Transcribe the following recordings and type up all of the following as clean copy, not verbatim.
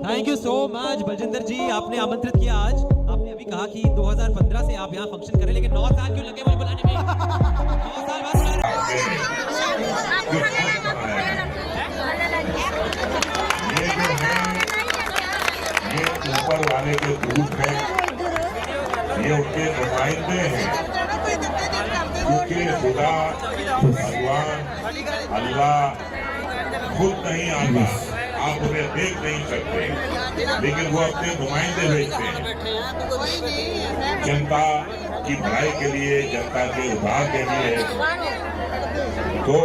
Thank you so much Baljinder ji, आपने आमंत्रित किया आज। आपने अभी कहा कि 2015 से आप यहाँ फंक्शन करें, लेकिन 9 साल क्यों लगे मुझे बुलाने में? 9 साल बाद बुला रहे ये ऊपर वाले के दूत हैं, ये उनके नुमाइंदे हैं, क्योंकि खुदा भगवान अल्लाह खुद नहीं आता, आप उन्हें देख नहीं सकते, लेकिन वो अपने नुमाइंदे भेजते हैं जनता की भलाई के लिए, जनता के उद्धार के लिए। तो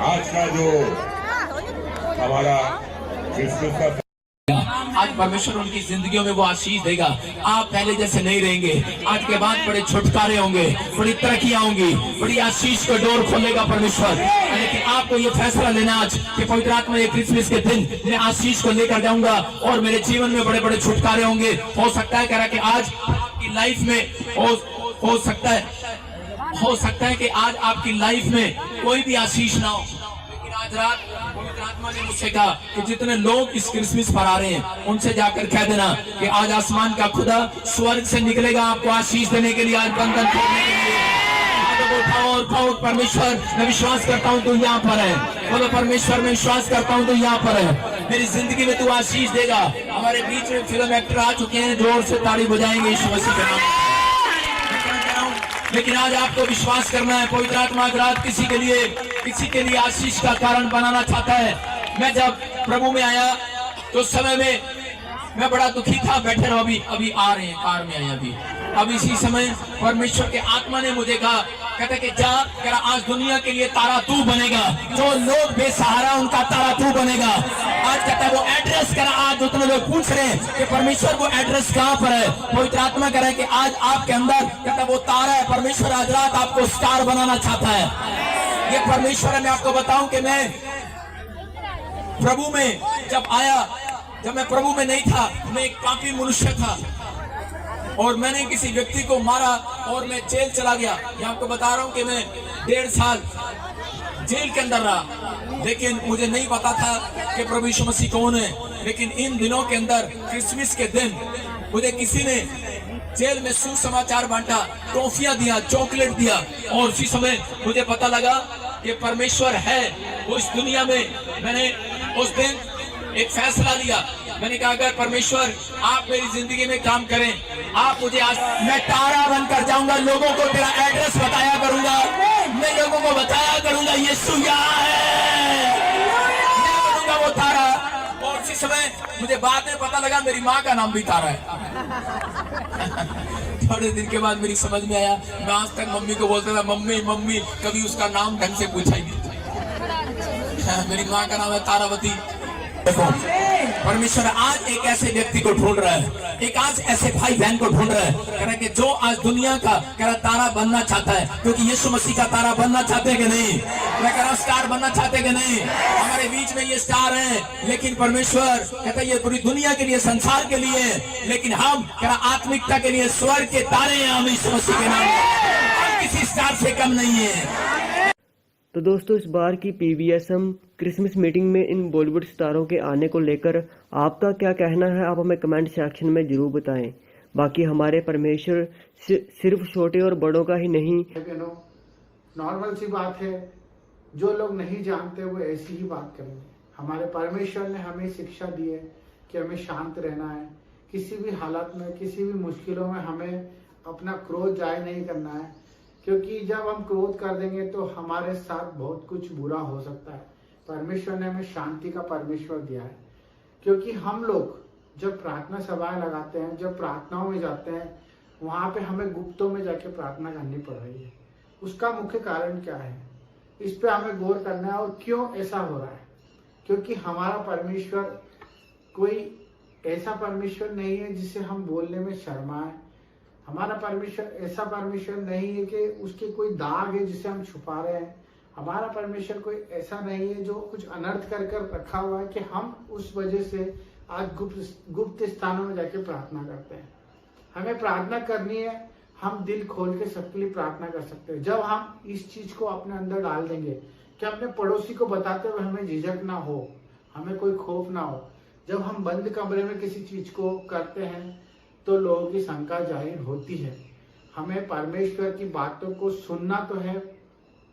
आज का जो हमारा क्रिसमस का आज परमेश्वर उनकी जिंदगियों में वो आशीष देगा। आप पहले जैसे नहीं रहेंगे, आज के बाद बड़े छुटकारे होंगे, बड़ी तरक्कियां होंगी, बड़ी आशीष का डोर खोलेगा परमेश्वर। लेकिन आपको ये फैसला लेना आज कि पवित्र आत्मा ये क्रिसमस के दिन मैं आशीष को लेकर जाऊंगा और मेरे जीवन में बड़े बड़े छुटकारे होंगे। हो सकता है कह रहा कि आज आपकी लाइफ में हो सकता है कि आज आपकी लाइफ में कोई भी आशीष ना हो, लेकिन आज रात पवित्र आत्मा ने मुझसे कहा कि जितने लोग इस क्रिसमस पर आ रहे हैं उनसे जाकर कह देना कि आज आसमान का खुदा स्वर्ग से निकलेगा आपको आशीष देने के लिए, आज बंधन तोड़ने के लिए। और कहो परमेश्वर मैं विश्वास करता हूँ तू यहाँ पर है। बोलो परमेश्वर मैं विश्वास करता हूँ तू यहाँ पर है, मेरी जिंदगी में तू आशीष देगा। हमारे बीच में फिल्म एक्टर आ चुके हैं, जोर से ताड़ी बजाएंगे यीशु मसीह के नाम। लेकिन आज आपको विश्वास करना है, पवित्र आत्मा आज रात किसी के लिए आशीष का कारण बनाना चाहता है। मैं जब प्रभु में आया तो समय में मैं बड़ा दुखी था, बैठे रहो, अभी आ रहे हैं, कार में आए अभी इसी समय परमेश्वर के आत्मा ने मुझे कहा, कहता कि जा कह आज दुनिया के लिए तारा तू बनेगा, जो लोग बेसहारा उनका तारा तू बनेगा। आज कहता है वो एड्रेस करा, आज उतने लोग पूछ रहे हैं कि परमेश्वर वो एड्रेस कहाँ पर है। पवित्र आत्मा कह रहा है कि आज आपके अंदर कहता वो तारा है। परमेश्वर आज रात आपको स्टार बनाना चाहता है। ये परमेश्वर है। मैं आपको बताऊं कि मैं प्रभु में जब मैं प्रभु में नहीं था, मैं एक पापी मनुष्य था और मैंने किसी व्यक्ति को मारा और मैं जेल चला गया। मैं आपको बता रहा हूं कि मैं 1.5 साल जेल के अंदर रहा, लेकिन मुझे नहीं पता था कि प्रभु यीशु मसीह कौन है। लेकिन इन दिनों के अंदर क्रिसमस के दिन मुझे किसी ने जेल में सुसमाचार बांटा, टॉफियां दिया, चॉकलेट दिया और उसी समय मुझे पता लगा कि परमेश्वर है वो इस दुनिया में। मैंने उस दिन एक फैसला लिया, मैंने कहा अगर परमेश्वर आप मेरी जिंदगी में काम करें, आप मुझे आज मैं तारा बनकर जाऊंगा, लोगों को तेरा एड्रेस बताया करूंगा, मैं लोगों को बताया करूंगा यीशु यहाँ है, मैं बनूंगा वो तारा। और उसी समय मुझे बाद में पता लगा मेरी माँ का नाम भी तारा है। थोड़े दिन के बाद मेरी समझ में आया, मैं आज तक मम्मी को बोलता था मम्मी मम्मी, कभी उसका नाम ढंग से पूछा ही नहीं। मेरी माँ का नाम है तारावती। परमेश्वर आज एक ऐसे व्यक्ति को ढूंढ रहा है, एक आज ऐसे भाई बहन को ढूंढ रहा है, कह रहा है कि जो आज दुनिया का कह रहा तारा बनना चाहता है, क्योंकि यीशु मसीह का तारा बनना चाहते हैं कि नहीं? मैं कह रहा स्टार बनना चाहते हैं कि नहीं? हमारे बीच में ये स्टार है, लेकिन परमेश्वर कहता है ये पूरी दुनिया के लिए, संसार के लिए, लेकिन हम कह रहा आत्मिकता के लिए स्वर्ग के तारे हैं हम यीशु मसीह के नाम में, हम किसी स्टार से कम नहीं है। तो दोस्तों इस बार की PVSM क्रिसमस मीटिंग में इन बॉलीवुड स्टारों के आने को लेकर आपका क्या कहना है, आप हमें कमेंट सेक्शन में जरूर बताएं। बाकी हमारे परमेश्वर सिर्फ छोटे और बड़ों का ही नहीं, नॉर्मल सी बात है, जो लोग नहीं जानते वो ऐसी ही बात करेंगे। हमारे परमेश्वर ने हमें शिक्षा दी है कि हमें शांत रहना है, किसी भी हालत में, किसी भी मुश्किलों में हमें अपना क्रोध जाहिर नहीं करना है, क्योंकि जब हम क्रोध कर देंगे तो हमारे साथ बहुत कुछ बुरा हो सकता है। परमेश्वर ने हमें शांति का परमेश्वर दिया है, क्योंकि हम लोग जब प्रार्थना सभाएं लगाते हैं, जब प्रार्थनाओं में जाते हैं, वहां पे हमें गुप्तों में जाके प्रार्थना करनी पड़ रही है। उसका मुख्य कारण क्या है, इस पे हमें गौर करना है। और क्यों ऐसा हो रहा है? क्योंकि हमारा परमेश्वर कोई ऐसा परमेश्वर नहीं है जिसे हम बोलने में शर्माएं। हमारा परमेश्वर ऐसा परमेश्वर नहीं है कि उसके कोई दाग है जिसे हम छुपा रहे हैं। हमारा परमेश्वर कोई ऐसा नहीं है जो कुछ अनर्थ कर कर रखा हुआ है कि हम उस वजह से आज गुप्त स्थानों में जाके प्रार्थना करते हैं। हमें प्रार्थना करनी है, हम दिल खोल के सबके लिए प्रार्थना कर सकते हैं। जब हम इस चीज को अपने अंदर डाल देंगे कि अपने पड़ोसी को बताते हुए हमें झिझक ना हो, हमें कोई खौफ ना हो। जब हम बंद कमरे में किसी चीज को करते हैं तो लोगों की शंका जाहिर होती है। हमें परमेश्वर की बातों को सुनना तो है,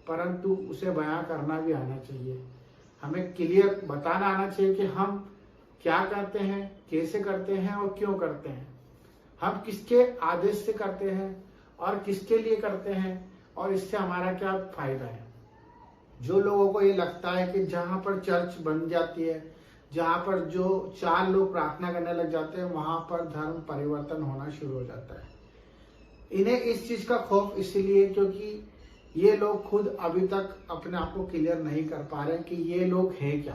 परंतु उसे बयां करना भी आना चाहिए। हमें क्लियर बताना आना चाहिए कि हम क्या करते हैं, कैसे करते हैं और क्यों करते हैं। हम किसके आदेश से करते हैं और किसके लिए करते हैं और इससे हमारा क्या फायदा है। जो लोगों को ये लगता है कि जहां पर चर्च बन जाती है, जहां पर जो 4 लोग प्रार्थना करने लग जाते हैं, वहां पर धर्म परिवर्तन होना शुरू हो जाता है। इन्हें इस चीज का खौफ इसलिए क्योंकि ये लोग खुद अभी तक अपने आप को क्लियर नहीं कर पा रहे कि ये लोग हैं क्या।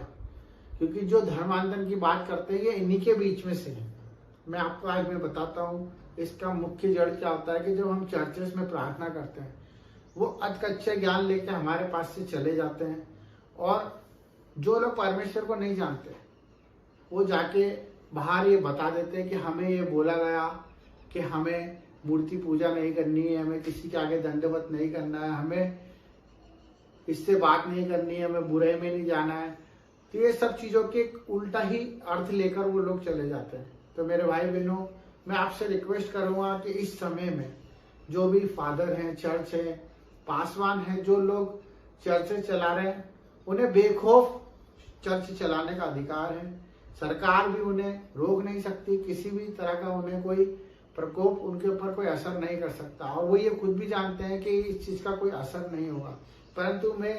क्योंकि जो धर्मांतरण की बात करते हैं ये इन्हीं के बीच में से है। मैं आपको आज मैं बताता हूँ इसका मुख्य जड़ क्या होता है कि जब हम चर्चेस में प्रार्थना करते हैं, वो अधकच्चे ज्ञान लेके हमारे पास से चले जाते हैं, और जो लोग परमेश्वर को नहीं जानते वो जाके बाहर ये बता देते हैं कि हमें ये बोला गया कि हमें मूर्ति पूजा नहीं करनी है, हमें किसी के आगे दंडवत नहीं करना है, हमें इससे बात नहीं करनी है, हमें बुराई में नहीं जाना है। तो ये सब चीजों के उल्टा ही अर्थ लेकर वो लोग चले जाते हैं। तो मेरे भाई बहनों, मैं आपसे रिक्वेस्ट करूंगा कि इस समय में जो भी फादर हैं, चर्च है, पासवान है, जो लोग चर्च चला रहे हैं, उन्हें बेखौफ चर्च चलाने का अधिकार है। सरकार भी उन्हें रोक नहीं सकती, किसी भी तरह का उन्हें कोई प्रकोप उनके ऊपर कोई असर नहीं कर सकता, और वो ये खुद भी जानते हैं कि इस चीज का कोई असर नहीं होगा। परंतु मैं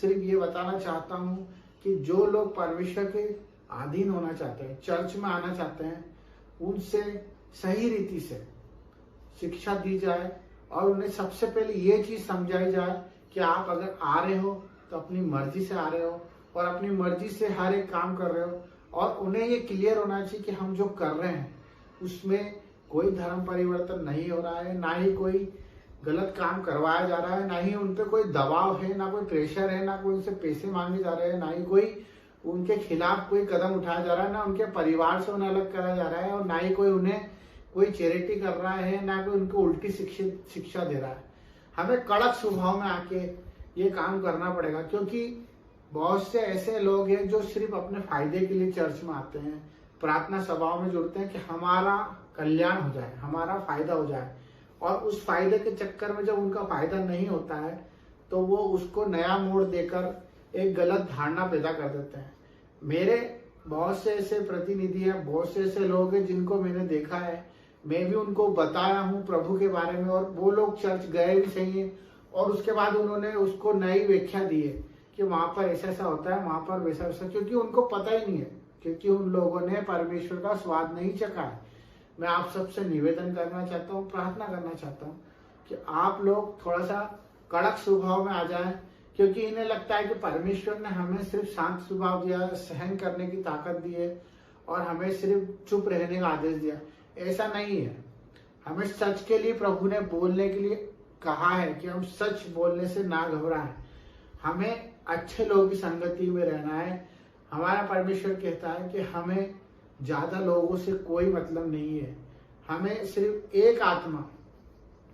सिर्फ ये बताना चाहता हूँ कि जो लोग परमेश्वर के अधीन होना चाहते हैं, चर्च में आना चाहते हैं, उनसे सही रीति से शिक्षा दी जाए और उन्हें सबसे पहले ये चीज समझाई जाए कि आप अगर आ रहे हो तो अपनी मर्जी से आ रहे हो और अपनी मर्जी से हर एक काम कर रहे हो, और उन्हें ये क्लियर होना चाहिए कि हम जो कर रहे हैं उसमें कोई धर्म परिवर्तन नहीं हो रहा है, ना ही कोई गलत काम करवाया जा रहा है, ना ही उन पर कोई दबाव है, ना कोई प्रेशर है, ना कोई उनसे पैसे मांगे जा रहे हैं, ना ही कोई उनके खिलाफ कोई कदम उठाया जा रहा है, ना उनके परिवार से उन्हें अलग करा जा रहा है, और ना ही कोई उन्हें कोई चैरिटी कर रहा है, ना कोई उनको उल्टी शिक्षा दे रहा है। हमें कड़क स्वभाव में आके ये काम करना पड़ेगा, क्योंकि बहुत से ऐसे लोग हैं जो सिर्फ अपने फायदे के लिए चर्च में आते हैं, प्रार्थना सभाओं में जुड़ते हैं कि हमारा कल्याण हो जाए, हमारा फायदा हो जाए, और उस फायदे के चक्कर में जब उनका फायदा नहीं होता है तो वो उसको नया मोड़ देकर एक गलत धारणा पैदा कर देते हैं। मेरे बहुत से ऐसे प्रतिनिधि हैं, बहुत से ऐसे लोग हैं जिनको मैंने देखा है, मैं भी उनको बताया हूँ प्रभु के बारे में, और वो लोग चर्च गए भी सही है और उसके बाद उन्होंने उसको नई व्याख्या दी है कि वहां पर ऐसा ऐसा होता है, वहां पर वैसा वैसा, क्योंकि उनको पता ही नहीं है, क्योंकि उन लोगों ने परमेश्वर का स्वाद नहीं चखा है। मैं आप सबसे निवेदन करना चाहता हूँ, प्रार्थना करना चाहता हूँ कि आप लोग थोड़ा सा कड़क स्वभाव में आ जाएं, क्योंकि इन्हें लगता है कि परमेश्वर ने हमें सिर्फ शांत स्वभाव दिया, सहन करने की ताकत दी है और हमें सिर्फ चुप रहने का आदेश दिया। ऐसा नहीं है। हमें सच के लिए प्रभु ने बोलने के लिए कहा है कि हम सच बोलने से ना घबराएं। हमें अच्छे लोगों की संगति में रहना है। हमारा परमेश्वर कहता है कि हमें ज्यादा लोगों से कोई मतलब नहीं है, हमें सिर्फ एक आत्मा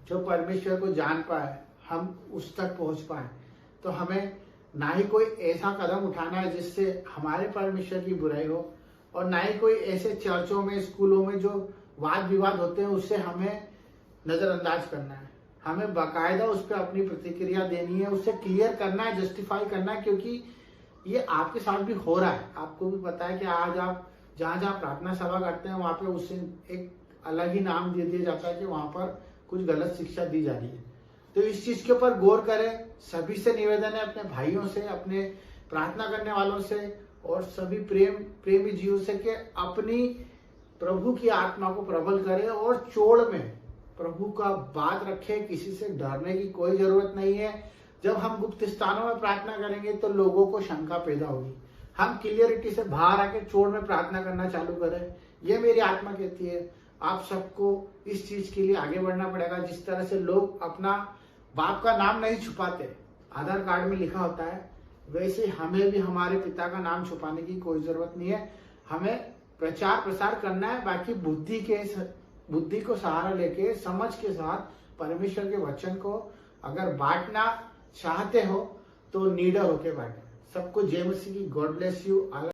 जो परमेश्वर को जान पाए, हम उस तक पहुंच पाए। तो हमें ना ही कोई ऐसा कदम उठाना है जिससे हमारे परमेश्वर की बुराई हो, और ना ही कोई ऐसे चर्चों में, स्कूलों में जो वाद विवाद होते हैं उससे हमें नजरअंदाज करना है। हमें बाकायदा उस पर अपनी प्रतिक्रिया देनी है, उससे क्लियर करना है, जस्टिफाई करना है, क्योंकि ये आपके साथ भी हो रहा है। आपको भी पता है कि आज आप जहाँ जहाँ प्रार्थना सभा करते हैं वहां पे उससे एक अलग ही नाम दे दिया जाता है कि वहां पर कुछ गलत शिक्षा दी जा रही है। तो इस चीज के ऊपर गौर करें। सभी से निवेदन है, अपने भाइयों से, अपने प्रार्थना करने वालों से और सभी प्रेमी जीवों से कि अपनी प्रभु की आत्मा को प्रबल करें और चोड़ में प्रभु का बात रखें। किसी से डरने की कोई जरूरत नहीं है। जब हम गुप्त स्थानों में प्रार्थना करेंगे तो लोगों को शंका पैदा होगी। हम क्लियरिटी से बाहर आके चोड़ में प्रार्थना करना चालू करें। ये मेरी आत्मा कहती है। आप सबको इस चीज के लिए आगे बढ़ना पड़ेगा। जिस तरह से लोग अपना बाप का नाम नहीं छुपाते, आधार कार्ड में लिखा होता है, वैसे हमें भी हमारे पिता का नाम छुपाने की कोई जरूरत नहीं है। हमें प्रचार प्रसार करना है। बाकी बुद्धि को सहारा लेके, समझ के साथ परमेश्वर के वचन को अगर बांटना चाहते हो तो नीडर होके बांटे। सबको जय मसीह की। God bless you.